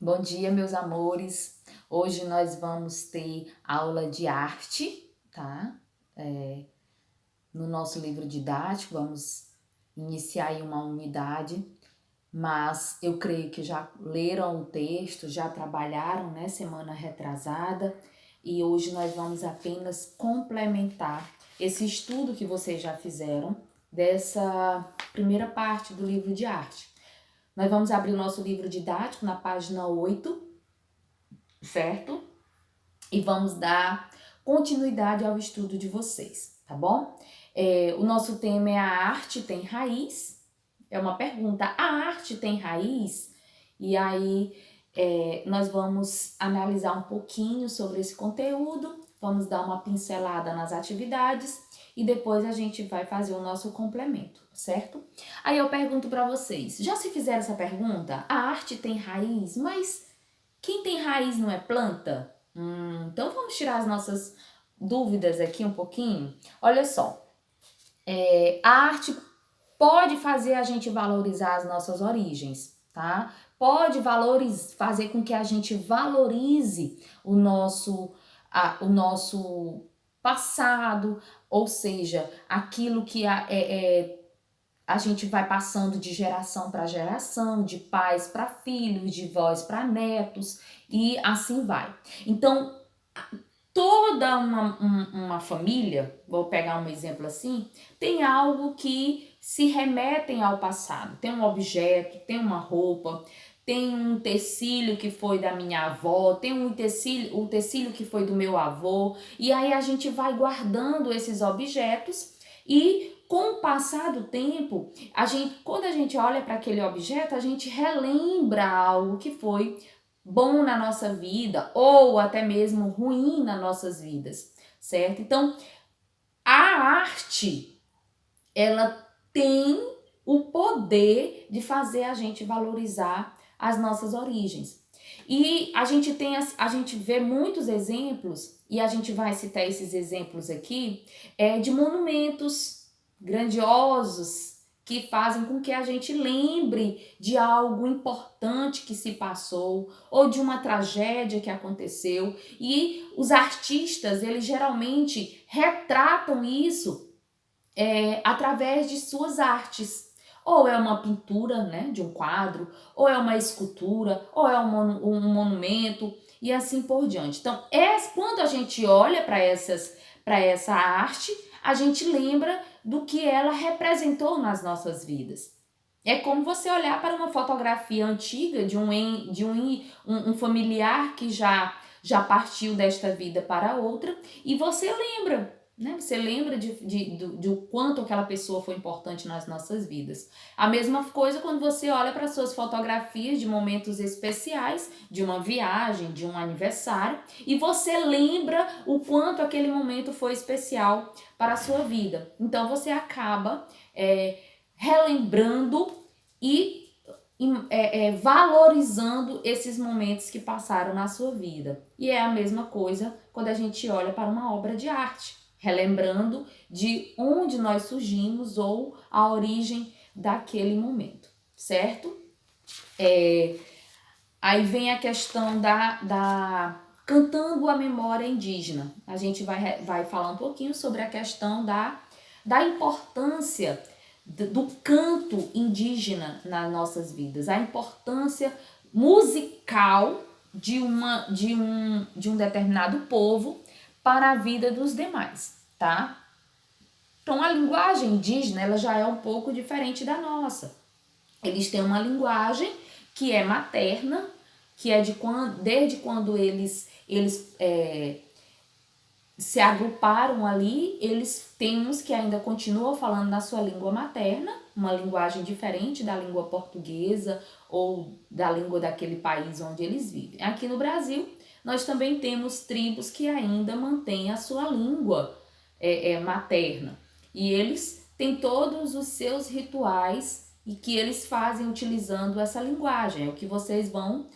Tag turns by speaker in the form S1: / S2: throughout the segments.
S1: Bom dia, meus amores. Hoje nós vamos ter aula de arte, tá? No nosso livro didático, vamos iniciar aí uma unidade, mas eu creio que já leram o texto, já trabalharam, né, semana retrasada, e hoje nós vamos apenas complementar esse estudo que vocês já fizeram dessa primeira parte do livro de arte. Nós vamos abrir o nosso livro didático na página 8, certo? E vamos dar continuidade ao estudo de vocês, tá bom? O nosso tema é a arte tem raiz? É uma pergunta, a arte tem raiz? E aí nós vamos analisar um pouquinho sobre esse conteúdo, vamos dar uma pincelada nas atividades e depois a gente vai fazer o nosso complemento, certo? Aí eu pergunto para vocês, já se fizeram essa pergunta? A arte tem raiz, mas quem tem raiz não é planta? Então vamos tirar as nossas dúvidas aqui um pouquinho. Olha só, a arte pode fazer a gente valorizar as nossas origens, tá? Pode fazer com que a gente valorize o nosso passado, ou seja, aquilo que a gente vai passando de geração para geração, de pais para filhos, de vós para netos e assim vai. Então, toda uma família, vou pegar um exemplo assim, tem algo que se remetem ao passado. Tem um objeto, tem uma roupa, tem um tecido que foi da minha avó, tem um tecido que foi do meu avô, e aí a gente vai guardando esses objetos e com o passar do tempo, quando a gente olha para aquele objeto, a gente relembra algo que foi bom na nossa vida ou até mesmo ruim nas nossas vidas, certo? Então, a arte, ela tem o poder de fazer a gente valorizar as nossas origens. E a gente vê muitos exemplos, e a gente vai citar esses exemplos aqui, de monumentos grandiosos que fazem com que a gente lembre de algo importante que se passou ou de uma tragédia que aconteceu. E os artistas, eles geralmente retratam isso através de suas artes. Ou é uma pintura, né, de um quadro, ou é uma escultura, ou é um monumento e assim por diante. Então, quando a gente olha para essa arte, a gente lembra do que ela representou nas nossas vidas. É como você olhar para uma fotografia antiga de um familiar que já partiu desta vida para outra e você lembra, né? Você lembra de o quanto aquela pessoa foi importante nas nossas vidas. A mesma coisa quando você olha para suas fotografias de momentos especiais, de uma viagem, de um aniversário, e você lembra o quanto aquele momento foi especial para a sua vida. Então você acaba relembrando e valorizando esses momentos que passaram na sua vida. E é a mesma coisa quando a gente olha para uma obra de arte, relembrando de onde nós surgimos ou a origem daquele momento, certo? Aí vem a questão cantando a memória indígena. A gente vai falar um pouquinho sobre a questão da importância do canto indígena nas nossas vidas, a importância musical de um determinado povo para a vida dos demais, tá? Então a linguagem indígena ela já é um pouco diferente da nossa. Eles têm uma linguagem que é materna, que é desde quando eles se agruparam ali, eles têm uns que ainda continuam falando na sua língua materna, uma linguagem diferente da língua portuguesa ou da língua daquele país onde eles vivem. Aqui no Brasil, nós também temos tribos que ainda mantêm a sua língua materna. E eles têm todos os seus rituais e que eles fazem utilizando essa linguagem. É o que vocês vão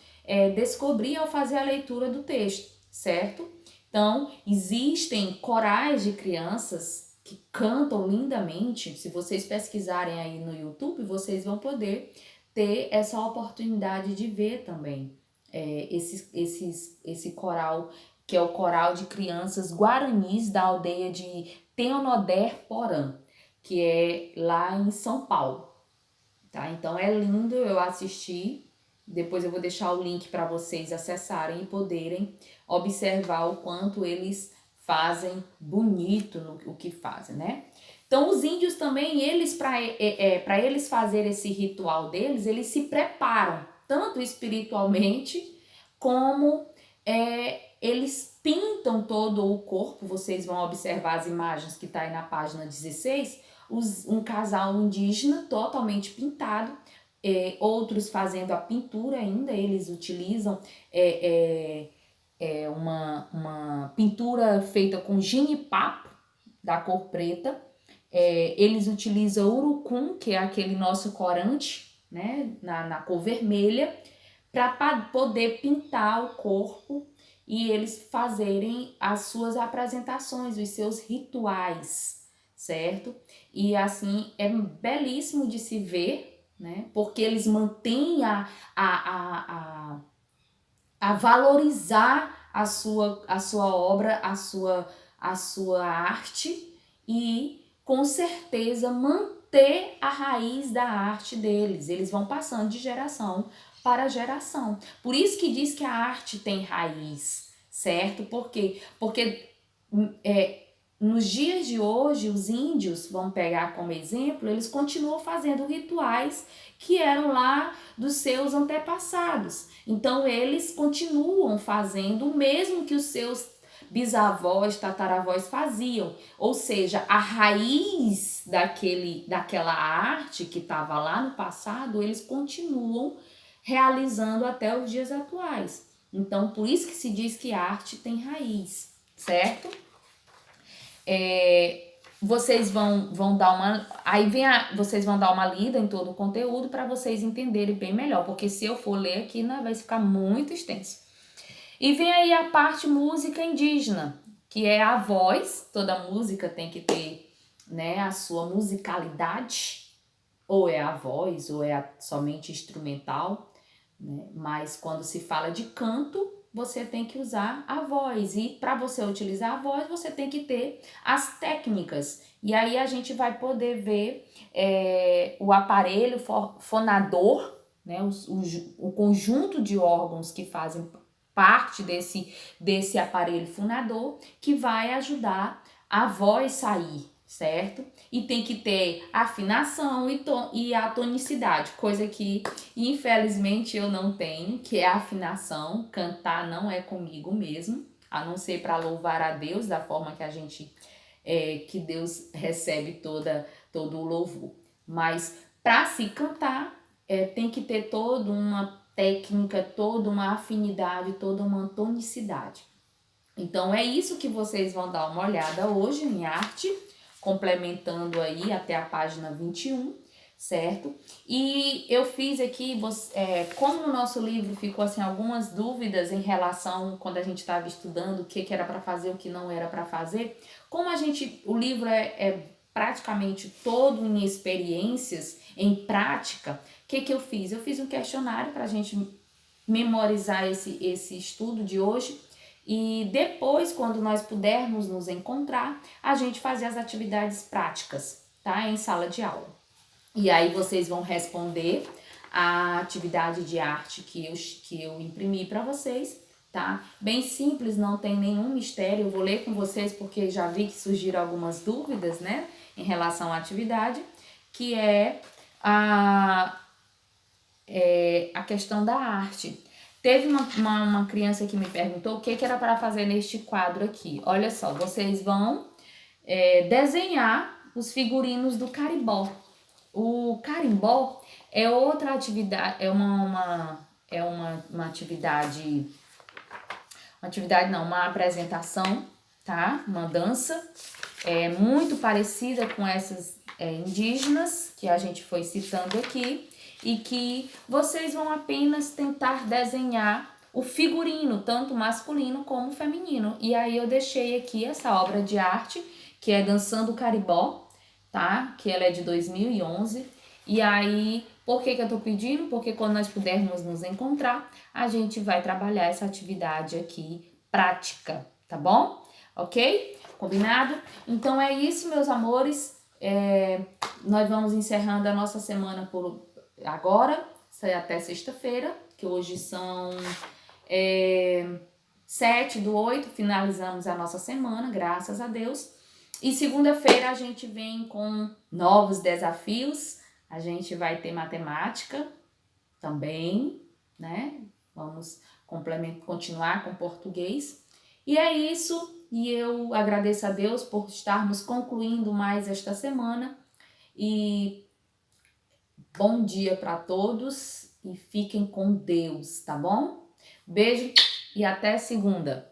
S1: descobrir ao fazer a leitura do texto, certo? Então, existem corais de crianças que cantam lindamente. Se vocês pesquisarem aí no YouTube, vocês vão poder ter essa oportunidade de ver também esse coral, que é o coral de crianças guaranis da aldeia de Teonoder Porã, que é lá em São Paulo, tá? Então é lindo, eu assisti. Depois eu vou deixar o link para vocês acessarem e poderem observar o quanto eles fazem bonito no o que fazem, né? Então os índios também, eles para eles fazerem esse ritual deles, eles se preparam tanto espiritualmente como eles pintam todo o corpo. Vocês vão observar as imagens que tá aí na página 16, um casal indígena totalmente pintado, outros fazendo a pintura ainda, eles utilizam uma pintura feita com ginipapo, da cor preta. Eles utilizam urucum, que é aquele nosso corante, né, na cor vermelha, para poder pintar o corpo e eles fazerem as suas apresentações, os seus rituais, certo? E assim é belíssimo de se ver, né? Porque eles mantêm a valorizar a sua obra, a sua arte e com certeza manter a raiz da arte deles. Eles vão passando de geração para geração. Por isso que diz que a arte tem raiz, certo? Por quê? Porque nos dias de hoje, os índios, vamos pegar como exemplo, eles continuam fazendo rituais que eram lá dos seus antepassados. Então, eles continuam fazendo o mesmo que os seus bisavós, tataravós faziam. Ou seja, a raiz daquela arte que estava lá no passado, eles continuam realizando até os dias atuais. Então, por isso que se diz que a arte tem raiz, certo? Vocês vão dar uma. Aí vocês vão dar uma lida em todo o conteúdo para vocês entenderem bem melhor, porque se eu for ler aqui, né, vai ficar muito extenso. E vem aí a parte música indígena, que é a voz. Toda música tem que ter, né, a sua musicalidade, ou é a voz, ou é somente instrumental, né? Mas quando se fala de canto, você tem que usar a voz. E para você utilizar a voz, você tem que ter as técnicas. E aí a gente vai poder ver o aparelho fonador, né? O conjunto de órgãos que fazem parte desse aparelho fonador, que vai ajudar a voz sair, certo? E tem que ter afinação e a tonicidade, coisa que infelizmente eu não tenho, que é a afinação. Cantar não é comigo mesmo, a não ser para louvar a Deus da forma que a gente que Deus recebe todo o louvor. Mas para se cantar tem que ter toda uma técnica, toda uma afinidade, toda uma tonicidade. Então é isso que vocês vão dar uma olhada hoje em arte, complementando aí até a página 21, certo? E eu fiz aqui, como no nosso livro ficou assim algumas dúvidas em relação quando a gente estava estudando o que era para fazer, o que não era para fazer. Como o livro é praticamente todo em experiências, em prática, o que eu fiz? Eu fiz um questionário para a gente memorizar esse estudo de hoje. E depois, quando nós pudermos nos encontrar, a gente fazer as atividades práticas, tá? Em sala de aula. E aí vocês vão responder a atividade de arte que eu imprimi para vocês, tá? Bem simples, não tem nenhum mistério. Eu vou ler com vocês porque já vi que surgiram algumas dúvidas, né? Em relação à atividade, que é a questão da arte. Teve uma criança que me perguntou o que era para fazer neste quadro aqui. Olha só, vocês vão desenhar os figurinos do carimbó. O carimbó é outra atividade, uma apresentação, tá? Uma dança muito parecida com essas indígenas que a gente foi citando aqui, e que vocês vão apenas tentar desenhar o figurino, tanto masculino como feminino. E aí eu deixei aqui essa obra de arte, que é Dançando o Carimbó, tá? Que ela é de 2011. E aí Por que eu tô pedindo? Porque quando nós pudermos nos encontrar, a gente vai trabalhar essa atividade aqui prática, tá bom? Ok? Combinado? Então é isso, meus amores. Nós vamos encerrando a nossa semana por agora, até sexta-feira, que hoje são 7/8, finalizamos a nossa semana, graças a Deus. E segunda-feira a gente vem com novos desafios. A gente vai ter matemática também, né? Vamos continuar com português. E é isso. E eu agradeço a Deus por estarmos concluindo mais esta semana. E bom dia para todos e fiquem com Deus, tá bom? Beijo e até segunda.